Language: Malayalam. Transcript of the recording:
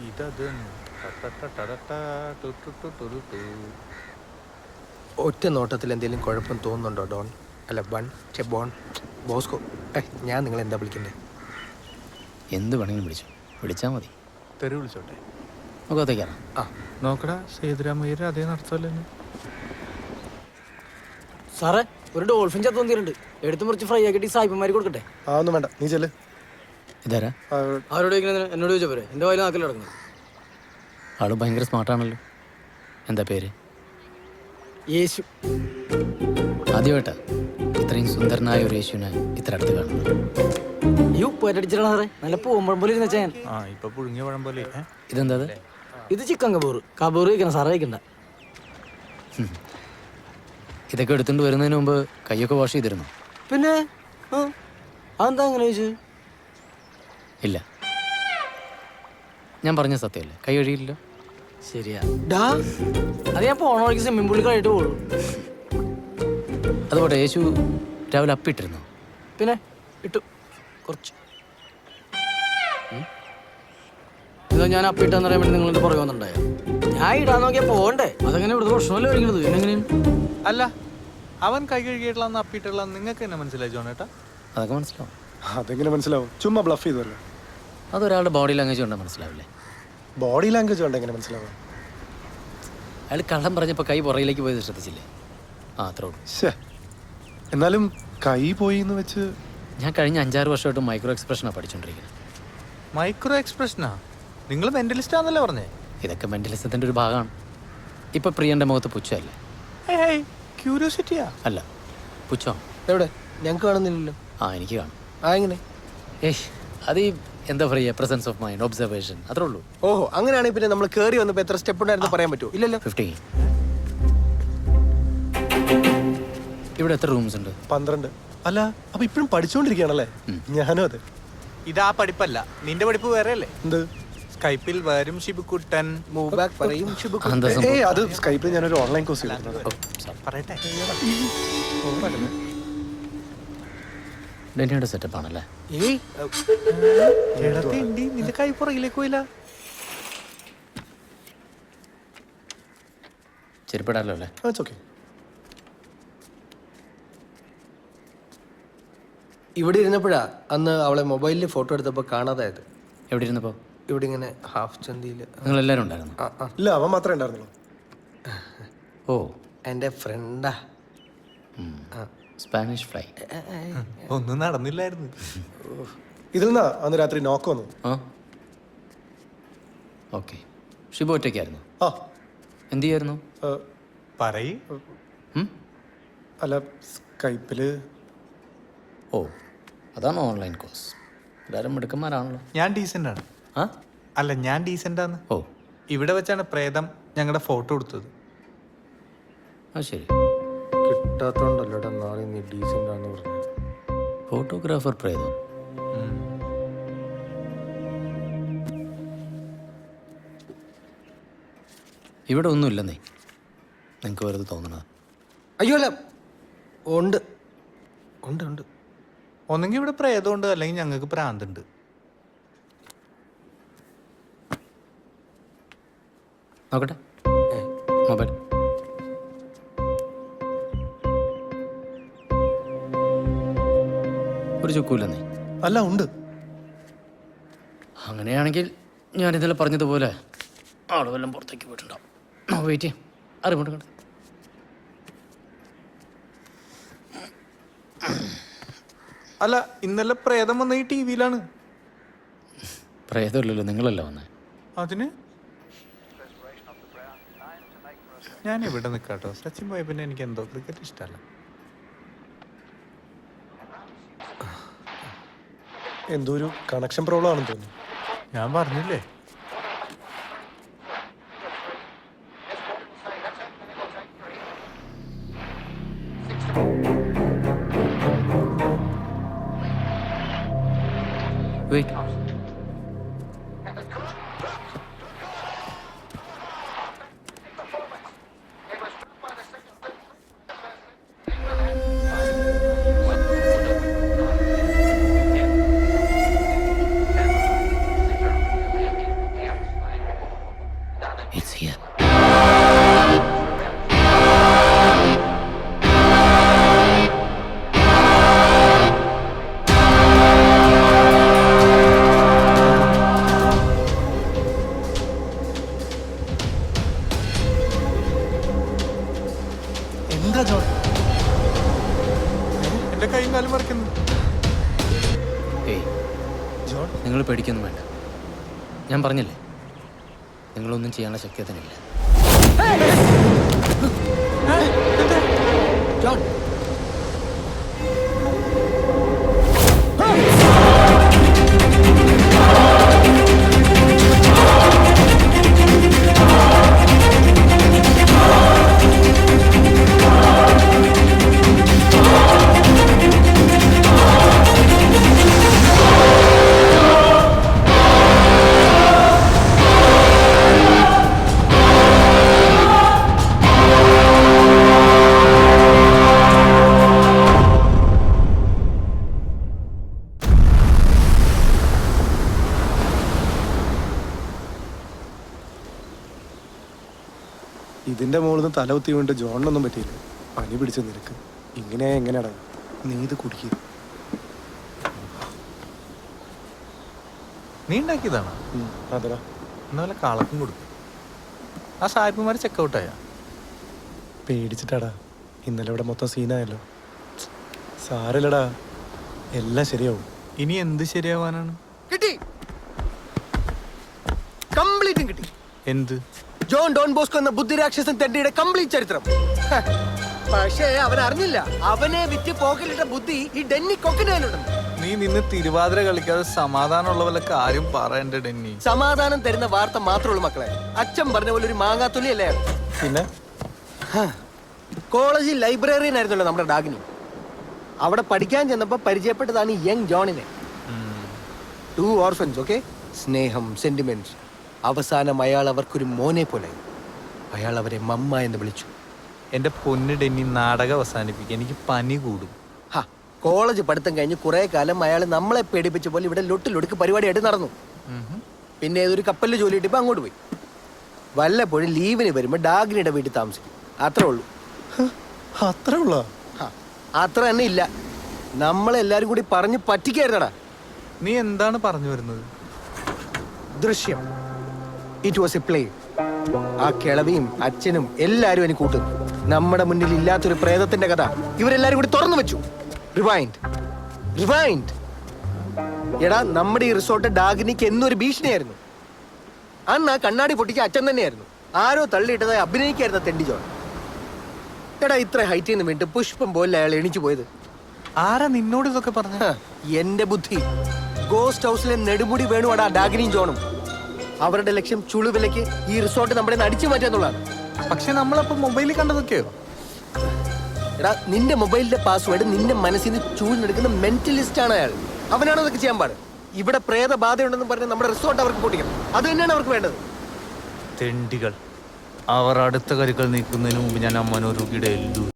ഇതത് ഒറ്റ നോട്ടത്തിൽ എന്തെങ്കിലും കുഴപ്പം തോന്നുന്നുണ്ടോ ഡോൺ? അല്ല ബോൺ ബോസ്കോ. ഞാൻ നിങ്ങൾ എന്താ വിളിക്കണ്ടേ? എന്ത് വേണമെങ്കിലും വിളിച്ചാൽ മതി. തെറി വിളിച്ചോട്ടെ? മുഖത്തേക്കാണ്. ആ നോക്കടാ, സേതുരാമയ്യർ അതേ നടത്തല്ലേ. സാറേ, ഒരു ഡോൾഫിൻ ചത്തു വന്നിട്ടുണ്ട്. എടുത്ത് മുറിച്ച് ഫ്രൈ ആക്കിയിട്ട് സായിപ്പന്മാർക്ക് കൊടുക്കട്ടെ? ഒന്നും വേണ്ട, നീ ചെല്ല്. ഇതാരാ? ആരോട് ചോദിക്കുന്നത്? എന്നോട് ചോദിച്ചാൽ പോരെ? എൻ്റെ വായിൽ നാക്കിൽ കിടക്കുന്നത്. ആള് ഭയങ്കര സ്മാർട്ടാണല്ലോ. എന്താ പേര്? യേശു. ആദ്യമായിട്ടാ ഇത്രയും സുന്ദരനായ ഒരു യേശുവിനെ ഇത്ര അടുത്ത് കാണുന്നത്. ഈ ഉപ്പേറ്റടിച്ചിട്ടാണ് സാറേ. നല്ല പൂമ്പഴം പോലെ ഇരുന്ന ഞാൻ. ആ, ഇപ്പൊ പുഴുങ്ങിയ പഴം പോലെ. ഇതെന്താ? ഇത് ചിക്കൻ കബൂർ കഴിക്കണം സാറേ, കഴിക്കണ്ട. ഇതൊക്കെ എടുത്തുകൊണ്ട് വരുന്നതിന് മുമ്പ് കൈയൊക്കെ വാഷ് ചെയ്തിരുന്നു? പിന്നെ അതെന്താ അങ്ങനെ ചോദിച്ചു? ഇല്ല, ഞാൻ പറഞ്ഞ സത്യമല്ലേ, കൈ കഴുകിയില്ല. ശരിയാ ഡാ, അത് ഞാൻ പോണ വഴിക്ക് സ്വിമ്മിംഗ് പൂളിൽ കഴിയിട്ട് പോകുള്ളൂ. അതുപോലെ യേശു രാവിലെ അപ്പിട്ടിരുന്നു? പിന്നെ ഇട്ടു കുറച്ച്. ഇതാ ഞാൻ അപ്പിട്ടെന്ന് പറയാൻ വേണ്ടി നിങ്ങളുടെ പുറകെ വന്നിട്ടുണ്ടായോ? ഞാൻ ഇടാൻ നോക്കിയാൽ പോകണ്ടേ? അതങ്ങനെ ഇവിടുത്തെ പ്രശ്നമല്ലേ കഴിക്കുന്നത്? എങ്ങനെയും അല്ല, അവൻ കൈ കഴുകിയിട്ടുള്ള അപ്പിട്ടുള്ള നിങ്ങൾക്ക് തന്നെ മനസ്സിലായി ജോണേട്ടാ? അതൊക്കെ മനസ്സിലാവും. അതെങ്ങനെ മനസ്സിലാവും? ചുമ്മാ ബ്ലഫ് ചെയ്തല്ലോ. അതൊരാളുടെ ബോഡി ലാംഗ്വേജ് കൊണ്ടാ മനസ്സിലാവില്ലേ? ബോഡി ലാംഗ്വേജ് കൊണ്ട് എങ്ങനെ മനസ്സിലാവും? അയാൾ കള്ളം പറഞ്ഞപ്പോൾ കൈ പുറകിലേക്ക് പോയത് ശ്രദ്ധിച്ചില്ലേ? ആ, അത്രേ ഉള്ളൂ. എന്നാലും കൈ പോയി എന്ന് വെച്ച് ഞാൻ കഴിഞ്ഞ 5-6 വർഷമായിട്ട് മൈക്രോ എക്സ്പ്രഷനാണ് പഠിച്ചുകൊണ്ടിരിക്കുന്നത്. മൈക്രോ എക്സ്പ്രഷനാ? നിങ്ങൾ മെന്റലിസ്റ്റ് ആണെന്നല്ലേ പറഞ്ഞേ? ഇതൊക്കെ മെന്റലിസത്തിൻ്റെ ഒരു ഭാഗമാണ്. ഇപ്പം പ്രിയൻ്റെ മുഖത്ത് പുച്ഛമല്ലേ? ക്യൂരിയോസിറ്റിയാ? അല്ല, പുച്ഛം. എവിടെ? ഞങ്ങൾക്ക് കാണുന്നില്ലല്ലോ. ആ, എനിക്ക് കാണും. എങ്ങനെ? അത് ഈ എന്താ പറയുക, പ്രസൻസ് ഓഫ് മൈൻഡ്, ഒബ്സർവേഷൻ, അത്രേ ഉള്ളൂ. ഓഹോ, അങ്ങനെയാണെങ്കിൽ പിന്നെ നമ്മൾ കയറി വന്നപ്പോൾ എത്ര സ്റ്റെപ്പ് ഉണ്ടായിരുന്നു പറയാൻ പറ്റുമോ? ഇല്ലല്ലോ. 15. ഇവിടെ എത്ര റൂംസ് ഉണ്ട്? 12. അല്ല, അപ്പൊ ഇപ്പഴും പഠിച്ചുകൊണ്ടിരിക്കുകയാണല്ലേ? ഞാനും അതെ. ഇതാ പഠിപ്പല്ല, നിന്റെ പഠിപ്പ് വേറെ അല്ലേ? എന്ത്? സ്കൈപ്പിൽ വരും ഷിബുക്കുട്ടൻ. മൂവ് ബാക്ക് പറയും എന്താ സംഭവം? അത് സ്കൈപ്പിൽ ഞാനൊരു ഓൺലൈൻ കോഴ്സ് ചെയ്തിരുന്നത്. പറയട്ടെ. ഡെന്നിയുടെ സെറ്റപ്പ് ആണല്ലേ? നിന്റെ കൈ പുറകിലേക്ക് പോയില്ല. ചെരുപ്പിടാലോ അല്ലേ? ഓക്കെ. ഇവിടെ ഇരുന്നപ്പോഴാ അന്ന് അവളെ മൊബൈലിൽ ഫോട്ടോ എടുത്തപ്പോൾ കാണാതായത്. എവിടെ ഇരുന്നപ്പോൾ? ഇവിടെ ഇങ്ങനെ ഹാഫ് ചന്തിയിൽ. നിങ്ങളെല്ലാവരും ഉണ്ടായിരുന്നു? ഇല്ല, അവൻ മാത്രമേ ഉണ്ടായിരുന്നുള്ളൂ. ഓ, എൻ്റെ ഫ്രണ്ടാ. Spanish fly. ഒന്നും നടന്നില്ലായിരുന്നു. ഇതിൽ നിന്നാ അന്ന് രാത്രി നോക്ക് വന്നു. ആ, ഓക്കെ. ഷിബു ഒറ്റയ്ക്കായിരുന്നു? ആ, എന്ത് ചെയ്യായിരുന്നു? പറയ്. അല്ല, സ്കൈപ്പില്. ഓ, അതാണ് ഓൺലൈൻ കോഴ്സ്. എല്ലാവരും മിടുക്കന്മാരാണല്ലോ. ഞാൻ ഡീസൻ്റ് ആണ്. ആ, അല്ല, ഞാൻ ഡീസൻ്റ് ആണ്. ഓ, ഇവിടെ വെച്ചാണ് പ്രേതം ഞങ്ങളുടെ ഫോട്ടോ എടുത്തത്. അത് ശരി. കിട്ടാത്തോണ്ടല്ലോടാ നാളെ നീ ഡീസൻ്റ് ആണെന്ന് പറഞ്ഞു. ഫോട്ടോഗ്രാഫർ പ്രേതം. ഇവിടെ ഒന്നുമില്ലെന്നേ, നിങ്ങൾക്ക് വെറുതെ തോന്നണത്. അയ്യോ അല്ല, ഉണ്ട് ഉണ്ട് ഉണ്ട്. ഒന്നെങ്കിൽ ഇവിടെ പ്രേതമുണ്ട്, അല്ലെങ്കിൽ ഞങ്ങൾക്ക് പ്രാന്തുണ്ട്. നോക്കട്ടെ മൊബൈൽ. ഒരു ചുക്കൂല്ലെന്നേ? അല്ല, ഉണ്ട്. അങ്ങനെയാണെങ്കിൽ ഞാൻ ഇന്നലെ പറഞ്ഞതുപോലെ ആള് വല്ലതും പുറത്തേക്ക് പോയിട്ടുണ്ടാവും. വെയിറ്റ് ചെയ്യാം. അറിവുണ്ട് കണ്ടത്. അല്ല, ഇന്നലെ പ്രേതം വന്ന ഈ TV-യിലാണ്. പ്രേതമില്ലല്ലോ, നിങ്ങളല്ല വന്നേ. അതിന് ഞാൻ ഇവിടെ നിൽക്കാട്ടോ. സച്ചിൻ പോയ പിന്നെ എനിക്ക് എന്തോ ക്രിക്കറ്റ് ഇഷ്ടമല്ല. എന്തോ ഒരു കണക്ഷൻ പ്രോബ്ലം ആണെന്ന് തോന്നുന്നു. ഞാൻ പറഞ്ഞില്ലേ. വെയിറ്റ്. നിങ്ങൾ പേടിക്കൊന്നും വേണ്ട. ഞാൻ പറഞ്ഞില്ലേ, നിങ്ങളൊന്നും ചെയ്യാനുള്ള ശക്തി അതിനില്ല. ജോൺ ഇതിന്റെ മുകളിൽ നിന്ന് തലകുത്തി വീണ്ട് ജോണിനൊന്നും പറ്റിയില്ല. പനി പിടിച്ച നിനക്ക് ഇങ്ങനെ എങ്ങനെയാടാ നീ ഇത് കുടിക്കുക? നീ ഉണ്ടാക്കിയതാണോ? അതെടാ. എന്നാ കാളക്കും കൊടുക്കും. ആ സായിപ്പുമാർ ചെക്കൗട്ടായ പേടിച്ചിട്ടാടാ. ഇന്നലെ ഇവിടെ മൊത്തം സീനായല്ലോ. സാരല്ലടാ, എല്ലാം ശരിയാവും. ഇനി എന്ത് ശരിയാവാനാണ്? കിട്ടി, കംപ്ലീറ്റും കിട്ടി. എന്ത്? ജോൺ ഡോൺ ബോസ്കോ എന്ന ബുദ്ധിരാക്ഷസൻ തെണ്ടിയുടെ കംപ്ലീറ്റ് ചരിത്രം. പക്ഷേ അവൻ അറിഞ്ഞില്ല, അവനെ വിറ്റ് പോക്കലിട്ട ബുദ്ധി ഈ ഡെന്നി കൊക്കിനുണ്ടെന്ന്. നീ നിന്ന് തിരുവാതിര കളിക്കാതെ സമാധാനമുള്ള വല്ല കാര്യം പറയണ്ട ഡെന്നി. സമാധാനം തരുന്ന വാർത്ത മാത്രമുള്ളൂ മക്കളെ. അച്ഛൻ പറഞ്ഞ പോലെ ഒരു മാങ്ങാത്തൊലി അല്ലേ അയാൾ. പിന്നെ കോളേജിൽ ലൈബ്രറിയൻ ആയിരുന്നല്ലോ നമ്മുടെ ഡാഗിനി. അവിടെ പഠിക്കാൻ ചെന്നപ്പോ പരിചയപ്പെട്ടതാണ് ഈ യങ് ജോണിനെ. 2 orphans, okay. സ്നേഹം, സെന്റിമെന്റ്സ്. അവസാനം അയാൾ അവർക്കൊരു മോനെ പോലെ. അയാൾ അവരെ മമ്മ എന്ന് വിളിച്ചു. എന്റെ പൊന്ന് ഡെന്നി, നാടകം അവസാനിപ്പിക്കുക. എനിക്ക് പനി കൂടും. കോളേജ് പഠിത്തം കഴിഞ്ഞ് കുറെ കാലം അയാൾ നമ്മളെ പേടിപ്പിച്ച പോലെ ഇവിടെ ലൊട്ടിലൊടുക്ക് പരിപാടിയായിട്ട് നടന്നു. പിന്നെ ഏതൊരു കപ്പലിൽ ജോലി കിട്ടിയപ്പോ അങ്ങോട്ട് പോയി. വല്ലപ്പോഴും ലീവിന് വരുമ്പോ ഡാഗിനിയുടെ വീട്ടിൽ താമസിക്കും. അത്രേ ഉള്ളൂ. അത്രേ ഉള്ള അത്ര തന്നെ ഇല്ല. നമ്മളെല്ലാരും കൂടി പറഞ്ഞ് പറ്റിക്കായിരുന്നടാ. നീ എന്താണ് പറഞ്ഞു വരുന്നത്? ദൃശ്യം, ഇറ്റ് വാസ് എ പ്ലേ. ആ കിളവിയും അച്ഛനും എല്ലാരും എനിക്ക് കൂട്ടുന്നു. നമ്മുടെ മുന്നിൽ ഇല്ലാത്തൊരു പ്രേതത്തിന്റെ കഥ ഇവരെല്ലാരും കൂടി തുറന്നു വെച്ചു. Rewind, rewind. എടാ, നമ്മുടെ ഈ റിസോർട്ട് ഡാഗിനിക്ക് എന്നൊരു ഭീഷണിയായിരുന്നു. അന്ന് ആ കണ്ണാടി പൊട്ടിക്ക് അച്ഛൻ തന്നെയായിരുന്നു. ആരോ തള്ളിയിട്ടതായി അഭിനയിക്കായിരുന്ന തെണ്ടി ജോൺ. എടാ, ഇത്ര ഹൈറ്റിൽ നിന്ന് വീണ്ടും പുഷ്പം പോലെ അയാൾ എണിച്ചു പോയത്. ആരാ നിന്നോട് ഇതൊക്കെ പറഞ്ഞ? എന്റെ ബുദ്ധി. ഗോസ്റ്റ് ഹൗസിലെ നെടുമുടി വേണുവാടാ ഡാഗിനിയും ജോണും. അവരുടെ ലക്ഷ്യം ചുളുവിലേക്ക് ഈ റിസോർട്ട് നമ്മുടെ അടിച്ചു മാറ്റാന്നുള്ളതാണ്. പക്ഷെ നമ്മളപ്പോ മൊബൈലിൽ കണ്ടതൊക്കെയോ? എടാ, നിന്റെ മൊബൈലിന്റെ പാസ്വേഡ് നിന്റെ മനസ്സിൽ നിന്ന് ചൂഴ്ന്നെടുക്കുന്ന മെന്റലിസ്റ്റ് ആണ് അയാൾ. അവനാണ് അതൊക്കെ ചെയ്യാൻ പാട്. ഇവിടെ പ്രേതബാധയുണ്ടെന്ന് പറഞ്ഞ് നമ്മുടെ റിസോർട്ട് അവർക്ക് പൊട്ടിക്കണം. അത് തന്നെയാണ് അവർക്ക് വേണ്ടത്. തെണ്ടികൾ. അവർ അടുത്ത കരുക്കൾ നീക്കുന്നതിന് മുമ്പ് ഞാൻ അമ്മനോരുകിടെ എല്ലു